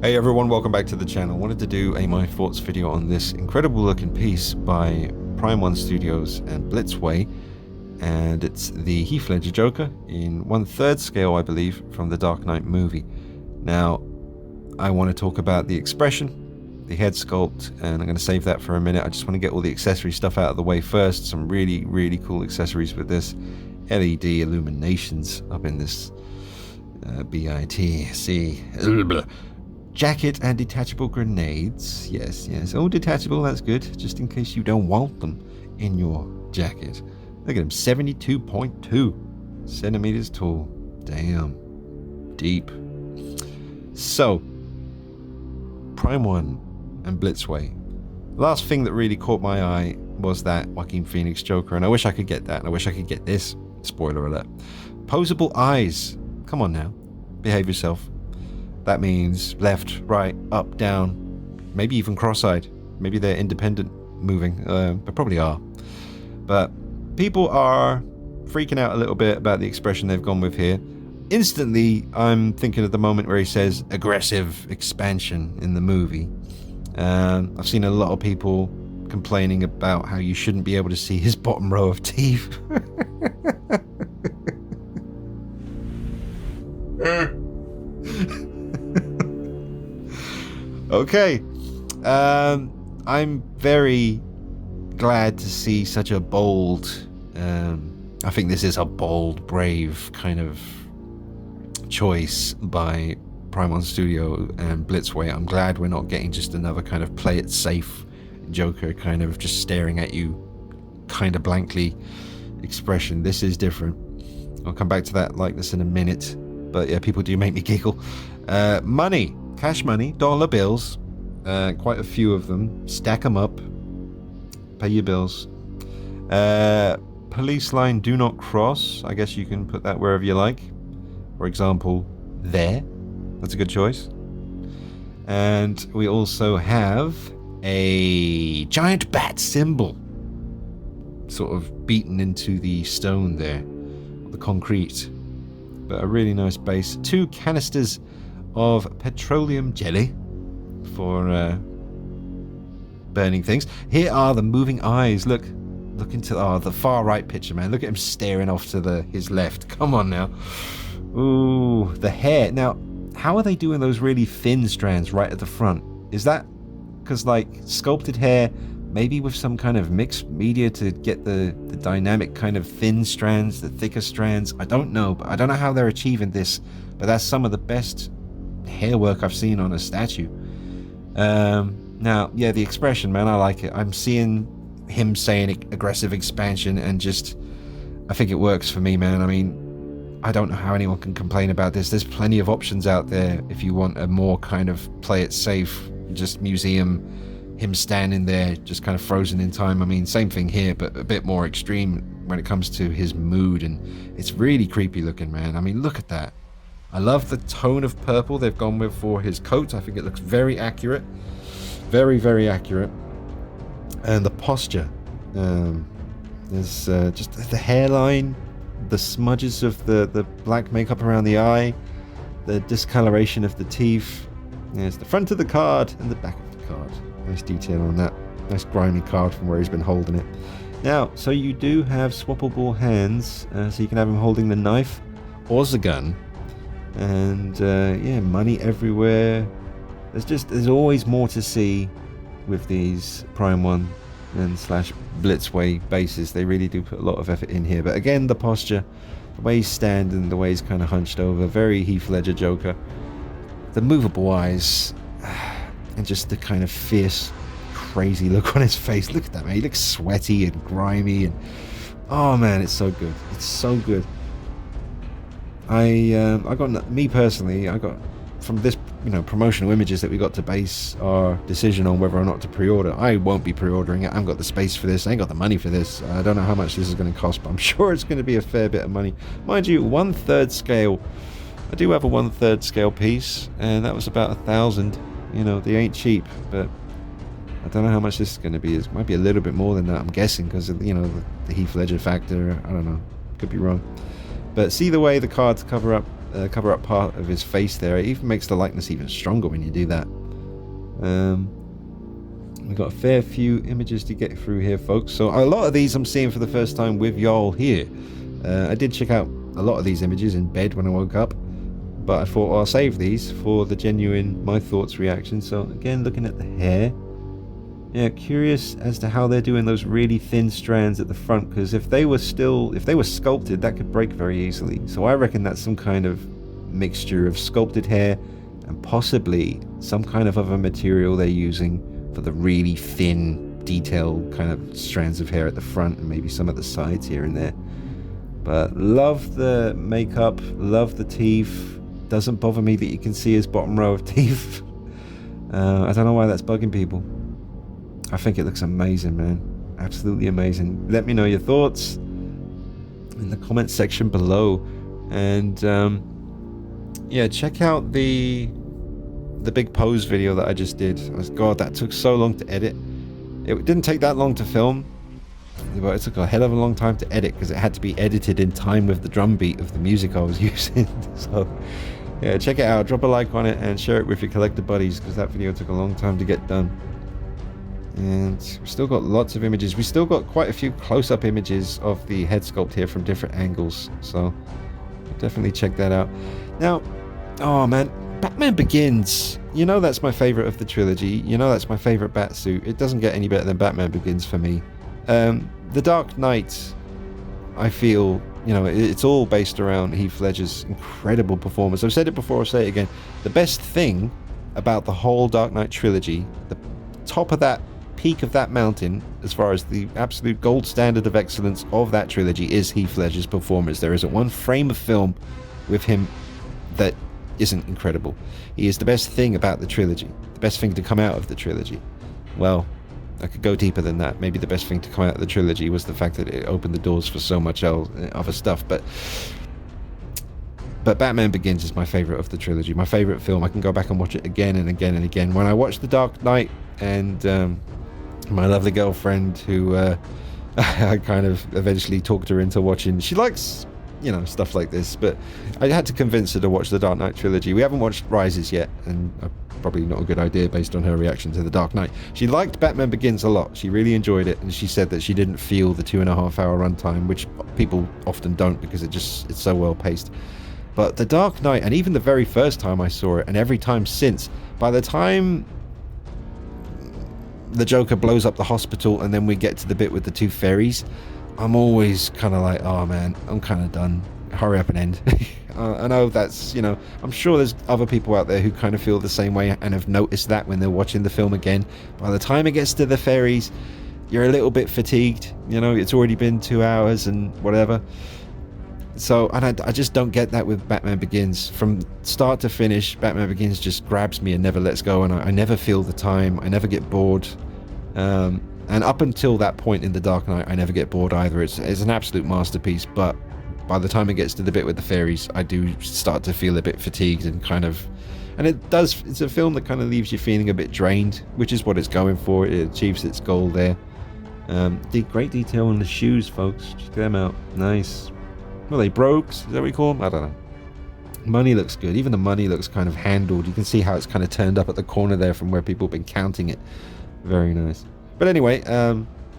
Hey everyone, welcome back to the channel. Wanted to do a My Thoughts video on this incredible looking piece by Prime 1 Studios and Blitzway, and it's the Heath Ledger Joker in 1/3 scale, I believe, from the Dark Knight movie. Now, I want to talk about the expression, the head sculpt, and I'm going to save that for a minute. I just want to get all the accessory stuff out of the way first. Some really cool accessories with this. LED illuminations up in this BITC. Jacket and detachable grenades. Yes. Oh, detachable, that's good. Just in case you don't want them in your jacket. Look at him, 72.2 centimeters tall. Damn. Deep. So, Prime 1 and Blitzway. Last thing that really caught my eye was that Joaquin Phoenix Joker, and I wish I could get that, and I wish I could get this. Spoiler alert. Posable eyes. Come on now. Behave yourself. That means left, right, up, down, maybe even cross-eyed. Maybe they're independent moving, but probably are. But people are freaking out a little bit about the expression they've gone with here. Instantly, I'm thinking of the moment where he says aggressive expansion in the movie. I've seen a lot of people complaining about how you shouldn't be able to see his bottom row of teeth. Okay, I'm very glad to see such a bold, I think this is a bold, brave kind of choice by Prime 1 Studio and Blitzway. I'm glad we're not getting just another kind of play it safe Joker kind of just staring at you kind of blankly expression. This is different. I'll come back to that likeness in a minute, but yeah, people do make me giggle. Money. Cash money, dollar bills, quite a few of them. Stack them up. Pay your bills. Police line do not cross. I guess you can put that wherever you like. For example, there. That's a good choice. And we also have a giant bat symbol sort of beaten into the stone there, the concrete. But a really nice base. 2 canisters of petroleum jelly for burning things. Here are the moving eyes. Look into the far right picture, man. Look at him staring off to his left. Come on now. Ooh, the hair. Now, how are they doing those really thin strands right at the front? Is that because like sculpted hair, maybe with some kind of mixed media to get the dynamic kind of thin strands, the thicker strands? I don't know, but I don't know how they're achieving this, but that's some of the best hair work I've seen on a statue. Now, yeah, the expression, man, I like it. I'm seeing him saying aggressive expansion, and just, I think it works for me, man. I mean, I don't know how anyone can complain about this. There's plenty of options out there if you want a more kind of play it safe, just museum, him standing there, just kind of frozen in time. I mean, same thing here, but a bit more extreme when it comes to his mood, and it's really creepy looking, man. I mean, look at that. I love the tone of purple they've gone with for his coat. I think it looks very accurate. Very accurate. And the posture. There's just the hairline, the smudges of the black makeup around the eye, the discoloration of the teeth. There's the front of the card and the back of the card. Nice detail on that. Nice grimy card from where he's been holding it. Now, so you do have swappable hands, so you can have him holding the knife or the gun. And yeah, money everywhere. There's always more to see with these Prime 1 and / Blitzway bases. They really do put a lot of effort in here. But again, the posture, the way he's standing, the way he's kind of hunched over, very Heath Ledger Joker. The movable eyes, and just the kind of fierce, crazy look on his face. Look at that, man. He looks sweaty and grimy, and oh man, it's so good. It's so good. I got, me personally, I got from this, promotional images that we got to base our decision on whether or not to pre-order. I won't be pre-ordering it. I haven't got the space for this. I ain't got the money for this. I don't know how much this is going to cost, but I'm sure it's going to be a fair bit of money. Mind you, 1/3 scale. I do have a 1/3 scale piece, and that was about 1,000. They ain't cheap, but I don't know how much this is going to be. It might be a little bit more than that, I'm guessing, because of, the Heath Ledger factor. I don't know. Could be wrong. But see the way the cards cover up cover up part of his face there. It even makes the likeness even stronger when you do that. We've got a fair few images to get through here, folks. So a lot of these I'm seeing for the first time with y'all here. I did check out a lot of these images in bed when I woke up, but I thought, well, I'll save these for the genuine my thoughts reaction. So again, looking at the hair, yeah, curious as to how they're doing those really thin strands at the front, because if they were sculpted, that could break very easily. So I reckon that's some kind of mixture of sculpted hair and possibly some kind of other material they're using for the really thin, detailed kind of strands of hair at the front, and maybe some at the sides here and there. But love the makeup, love the teeth. Doesn't bother me that you can see his bottom row of teeth. I don't know why that's bugging people. I think it looks amazing, man. Absolutely amazing. Let me know your thoughts in the comment section below. And yeah, check out the big pose video that I just did. God, that took so long to edit. It didn't take that long to film, but it took a hell of a long time to edit because it had to be edited in time with the drum beat of the music I was using. So yeah, check it out, drop a like on it and share it with your collector buddies, because that video took a long time to get done. And we've still got lots of images. We still got quite a few close-up images of the head sculpt here from different angles, so definitely check that out. Now, oh man, Batman Begins, you know that's my favorite of the trilogy. You know that's my favorite Batsuit. It doesn't get any better than Batman Begins for me. The Dark Knight, I feel, you know, it's all based around Heath Ledger's incredible performance. I've said it before, I'll say it again. The best thing about the whole Dark Knight trilogy, the top of that peak of that mountain, as far as the absolute gold standard of excellence of that trilogy, is Heath Ledger's performance. There isn't one frame of film with him that isn't incredible. He is the best thing about the trilogy, the best thing to come out of the trilogy. Well, I could go deeper than that. Maybe the best thing to come out of the trilogy was the fact that it opened the doors for so much other stuff, but Batman Begins is my favorite of the trilogy, my favorite film. I can go back and watch it again and again and again. When I watch The Dark Knight, and my lovely girlfriend, who I kind of eventually talked her into watching, she likes, you know, stuff like this, but I had to convince her to watch the Dark Knight trilogy. We haven't watched Rises yet, and probably not a good idea based on her reaction to the Dark Knight. She liked Batman Begins a lot. She really enjoyed it, and she said that she didn't feel the 2.5 hour runtime, which people often don't because it's so well paced. But the Dark Knight, and even the very first time I saw it, and every time since, by the time the Joker blows up the hospital and then we get to the bit with the two fairies, I'm always kind of like, oh man, I'm kind of done. Hurry up and end. I know that's, you know, I'm sure there's other people out there who kind of feel the same way and have noticed that when they're watching the film again. By the time it gets to the fairies, you're a little bit fatigued. You know, it's already been 2 hours and whatever. So, and I just don't get that with Batman Begins. From start to finish, Batman Begins just grabs me and never lets go, and I never feel the time. I never get bored. And up until that point in The Dark Knight, I never get bored either. It's an absolute masterpiece, but by the time it gets to the bit with the fairies, I do start to feel a bit fatigued and kind of... And it's a film that kind of leaves you feeling a bit drained, which is what it's going for. It achieves its goal there. Great detail on the shoes, folks. Check them out. Nice. Well, they broke. Is that what you call them? I don't know. Money looks good. Even the money looks kind of handled. You can see how it's kind of turned up at the corner there from where people have been counting it. Very nice. But anyway,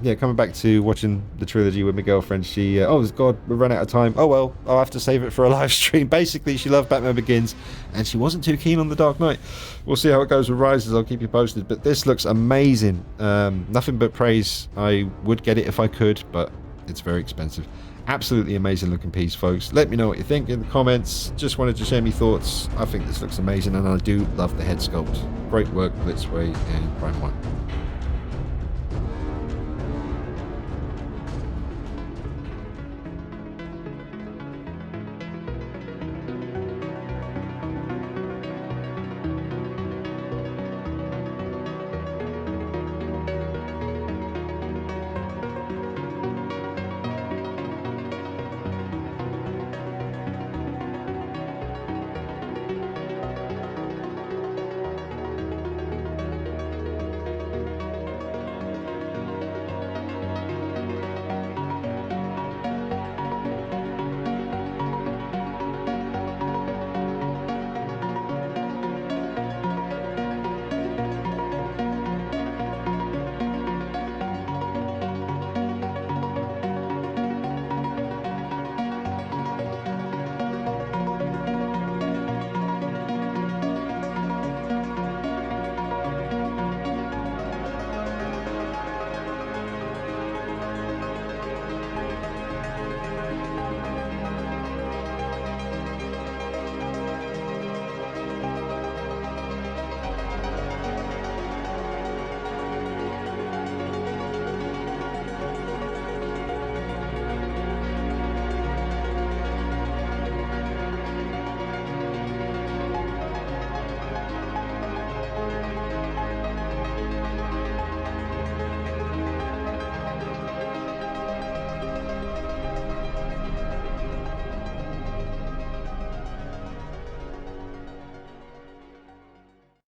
yeah, coming back to watching the trilogy with my girlfriend, she... oh, God, we ran out of time. Oh, well, I'll have to save it for a live stream. Basically, she loved Batman Begins, and she wasn't too keen on The Dark Knight. We'll see how it goes with Rises. I'll keep you posted. But this looks amazing. Nothing but praise. I would get it if I could, but it's very expensive. Absolutely amazing looking piece, folks. Let me know what you think in the comments. Just wanted to share my thoughts. I think this looks amazing, and I do love the head sculpt. Great work, Blitzway and Prime 1.